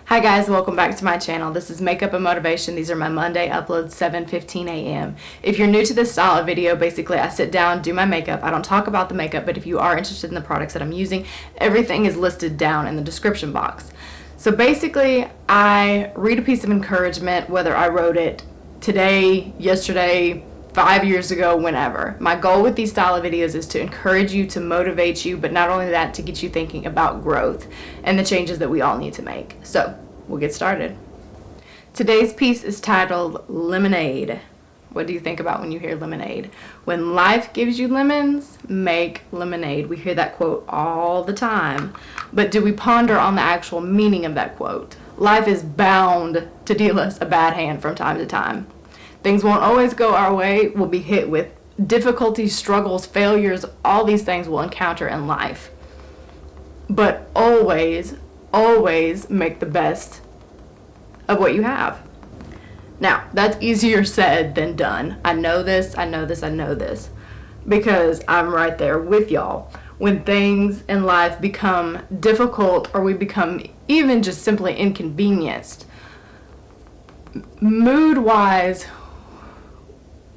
Hi guys, welcome back to my channel. This is Makeup and Motivation. These are my Monday uploads, 7:15 a.m. If you're new to this style of video, basically I sit down, do my makeup. I don't talk about the makeup, but if you are interested in the products that I'm using, everything is listed down in the description box. So basically, I read a piece of encouragement, whether I wrote it today, yesterday, 5 years ago, whenever. My goal with these style of videos is to encourage you, to motivate you, but not only that, to get you thinking about growth and the changes that we all need to make. So, we'll get started. Today's piece is titled Lemonade. What do you think about when you hear lemonade? When life gives you lemons, make lemonade. We hear that quote all the time, but do we ponder on the actual meaning of that quote? Life is bound to deal us a bad hand from time to time. Things won't always go our way. We'll be hit with difficulties, struggles, failures, all these things we'll encounter in life. But always, always make the best of what you have. Now, that's easier said than done. I know this, because I'm right there with y'all. When things in life become difficult or we become even just simply inconvenienced, mood-wise,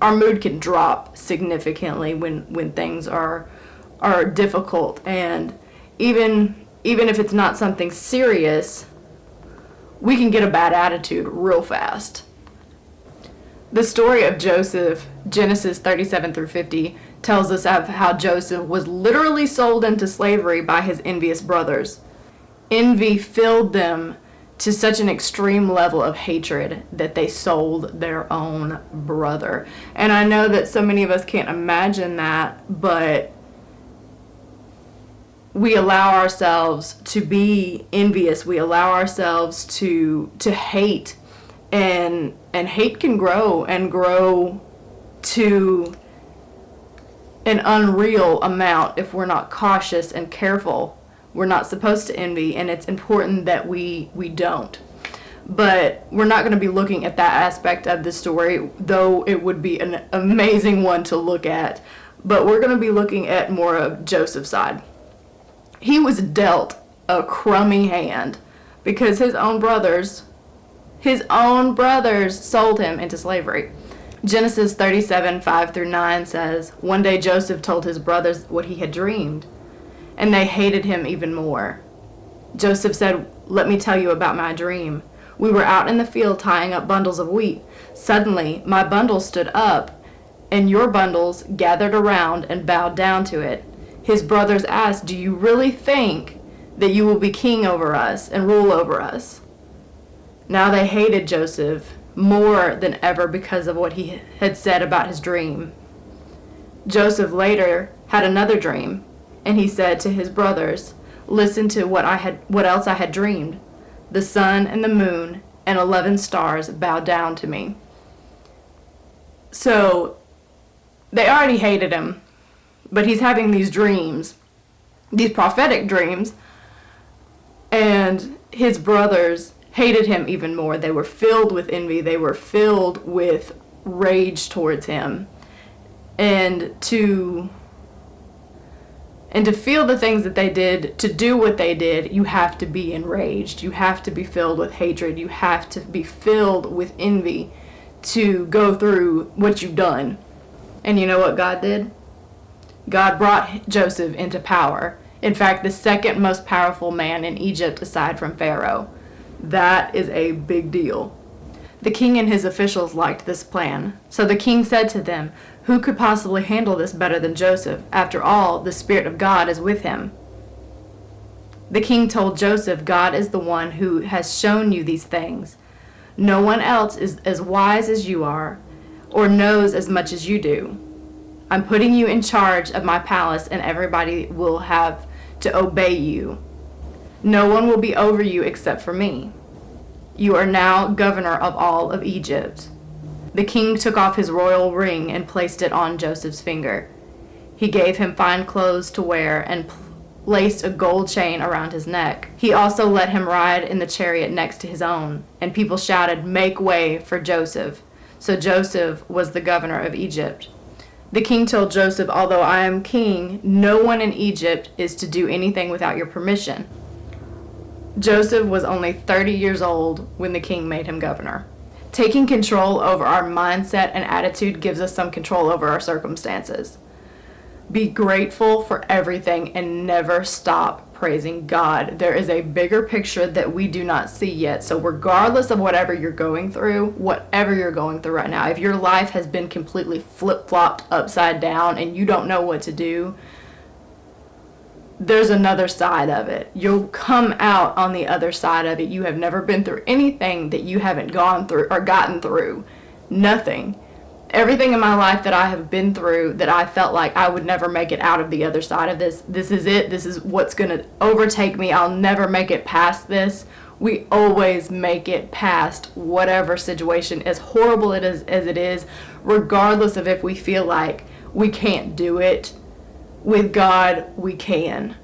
our mood can drop significantly when things are difficult, and even if it's not something serious, we can get a bad attitude real fast. The story of Joseph, Genesis 37 through 50, tells us of how Joseph was literally sold into slavery by his envious brothers. Envy filled them to such an extreme level of hatred that they sold their own brother. And I know that so many of us can't imagine that, but we allow ourselves to be envious. We allow ourselves to hate, and hate can grow to an unreal amount if we're not cautious and careful. We're not supposed to envy, and it's important that we don't. But we're not going to be looking at that aspect of the story, though it would be an amazing one to look at. But we're going to be looking at more of Joseph's side. He was dealt a crummy hand because his own brothers sold him into slavery. Genesis 37, 5 through 9 says, "One day Joseph told his brothers what he had dreamed, and they hated him even more. Joseph said, 'Let me tell you about my dream. We were out in the field tying up bundles of wheat. Suddenly, my bundle stood up, and your bundles gathered around and bowed down to it.' His brothers asked, 'Do you really think that you will be king over us and rule over us?' Now they hated Joseph more than ever because of what he had said about his dream. Joseph later had another dream, and he said to his brothers, 'Listen to what else I had dreamed. The sun and the moon and 11 stars bowed down to me.'" So they already hated him, but he's having these dreams, these prophetic dreams, and his brothers hated him even more. They were filled with envy. They were filled with rage towards him. And to feel the things that they did, to do what they did, you have to be enraged. You have to be filled with hatred. You have to be filled with envy to go through what you've done. And you know what God did? God brought Joseph into power. In fact, the second most powerful man in Egypt aside from Pharaoh. That is a big deal. The king and his officials liked this plan. So the king said to them, "Who could possibly handle this better than Joseph? After all, the Spirit of God is with him." The king told Joseph, "God is the one who has shown you these things. No one else is as wise as you are, or knows as much as you do. I'm putting you in charge of my palace, and everybody will have to obey you. No one will be over you except for me. You are now governor of all of Egypt." The king took off his royal ring and placed it on Joseph's finger. He gave him fine clothes to wear and placed a gold chain around his neck. He also let him ride in the chariot next to his own, and people shouted, "Make way for Joseph." So Joseph was the governor of Egypt. The king told Joseph, "Although I am king, no one in Egypt is to do anything without your permission." Joseph was only 30 years old when the king made him governor. Taking control over our mindset and attitude gives us some control over our circumstances. Be grateful for everything and never stop praising God. There is a bigger picture that we do not see yet. So regardless of whatever you're going through right now, if your life has been completely flip-flopped upside down and you don't know what to do, there's another side of it. You'll come out on the other side of it. You have never been through anything that you haven't gone through or gotten through. Nothing. Everything in my life that I have been through that I felt like I would never make it out of the other side of this. This is it. This is what's going to overtake me. I'll never make it past this. We always make it past whatever situation, as horrible as it is, regardless of if we feel like we can't do it. With God, we can.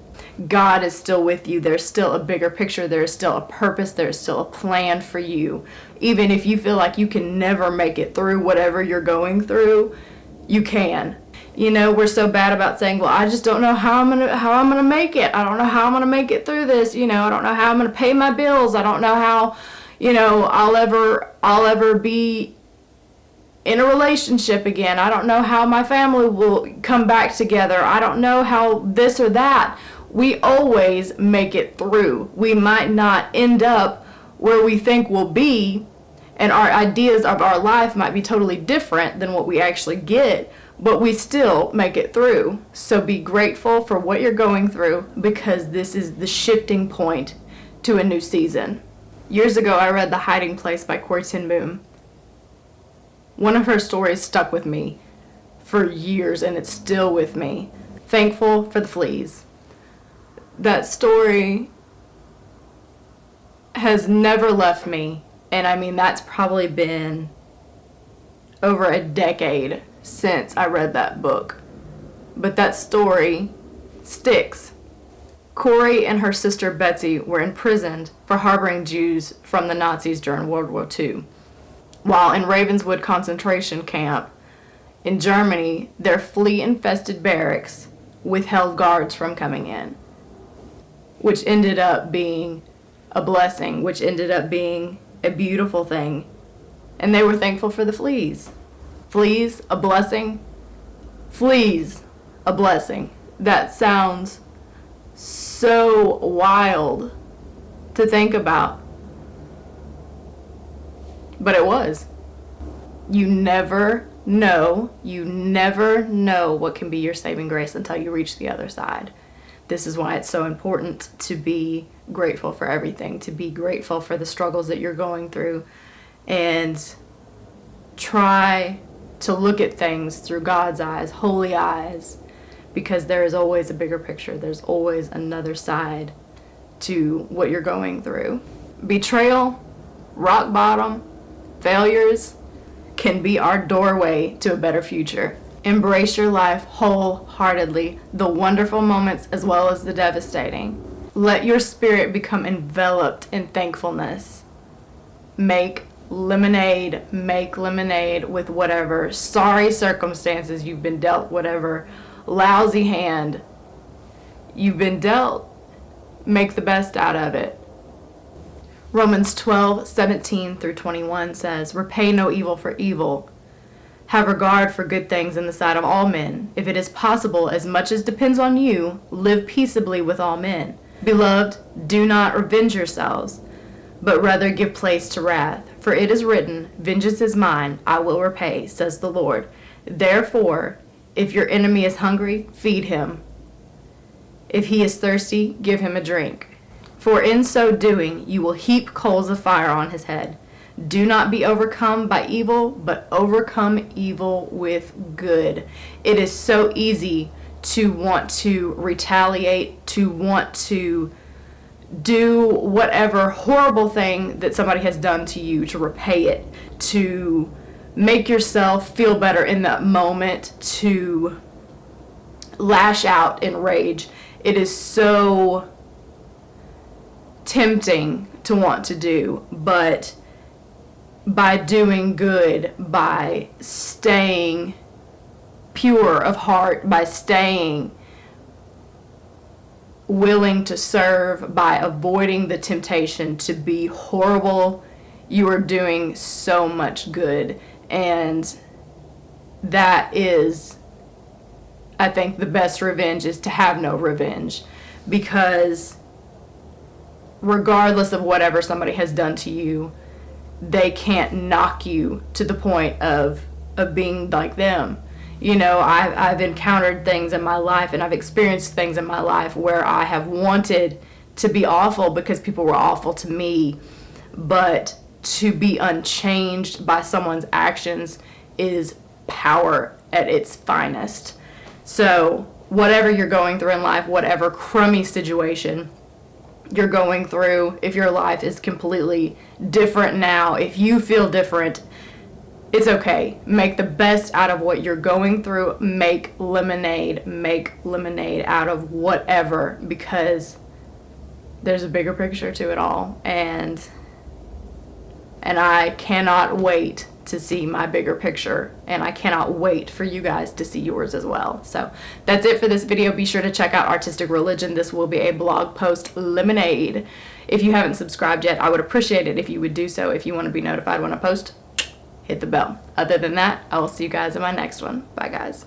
God is still with you. There's still a bigger picture. There's still a purpose. There's still a plan for you. Even if you feel like you can never make it through whatever you're going through, you can. You know, we're so bad about saying, well, I just don't know how I'm gonna make it. I don't know how I'm gonna make it through this. You know, I don't know how I'm gonna pay my bills. I don't know how, you know, I'll ever be in a relationship again. I don't know how my family will come back together. I don't know how this or that. We always make it through. We might not end up where we think we'll be, and our ideas of our life might be totally different than what we actually get, but we still make it through. So be grateful for what you're going through, because this is the shifting point to a new season. Years ago, I read The Hiding Place by Corrie ten Boom. One of her stories stuck with me for years, and it's still with me. Thankful for the Fleas. That story has never left me, and I mean, that's probably been over a decade since I read that book. But that story sticks. Corrie and her sister Betsy were imprisoned for harboring Jews from the Nazis during World War II. While in Ravenswood concentration camp in Germany, their flea-infested barracks withheld guards from coming in, which ended up being a blessing, which ended up being a beautiful thing. And they were thankful for the fleas. Fleas, a blessing. Fleas, a blessing. That sounds so wild to think about. But it was. You never know what can be your saving grace until you reach the other side. This is why it's so important to be grateful for everything, to be grateful for the struggles that you're going through, and try to look at things through God's eyes, holy eyes, because there is always a bigger picture. There's always another side to what you're going through. Betrayal, rock bottom, failures can be our doorway to a better future. Embrace your life wholeheartedly, the wonderful moments as well as the devastating. Let your spirit become enveloped in thankfulness. Make lemonade with whatever sorry circumstances you've been dealt, whatever lousy hand you've been dealt. Make the best out of it. Romans 12:17-21 says, repay no evil for evil. Have regard for good things in the sight of all men. If it is possible, as much as depends on you, live peaceably with all men. Beloved, do not revenge yourselves, but rather give place to wrath. For it is written, vengeance is mine, I will repay, says the Lord. Therefore, if your enemy is hungry, feed him. If he is thirsty, give him a drink. For in so doing, you will heap coals of fire on his head. Do not be overcome by evil, but overcome evil with good. It is so easy to want to retaliate, to want to do whatever horrible thing that somebody has done to you, to repay it, to make yourself feel better in that moment, to lash out in rage. It is so tempting to want to do, but by doing good, by staying pure of heart, by staying willing to serve by avoiding the temptation to be horrible, you are doing so much good. And that is, I think, the best revenge is to have no revenge, because regardless of whatever somebody has done to you, they can't knock you to the point of being like them. You know, I've encountered things in my life, and I've experienced things in my life where I have wanted to be awful because people were awful to me, but to be unchanged by someone's actions is power at its finest. So whatever you're going through in life, whatever crummy situation you're going through, if your life is completely different now, if you feel different, it's okay. Make the best out of what you're going through. Make lemonade out of whatever, because there's a bigger picture to it all, and I cannot wait to see my bigger picture, and I cannot wait for you guys to see yours as well. So that's it for this video. Be sure to check out Artistic Religion. This will be a blog post lemonade. If you haven't subscribed yet, I would appreciate it if you would do so. If you want to be notified when I post, hit the bell. Other than that, I will see you guys in my next one. Bye, guys.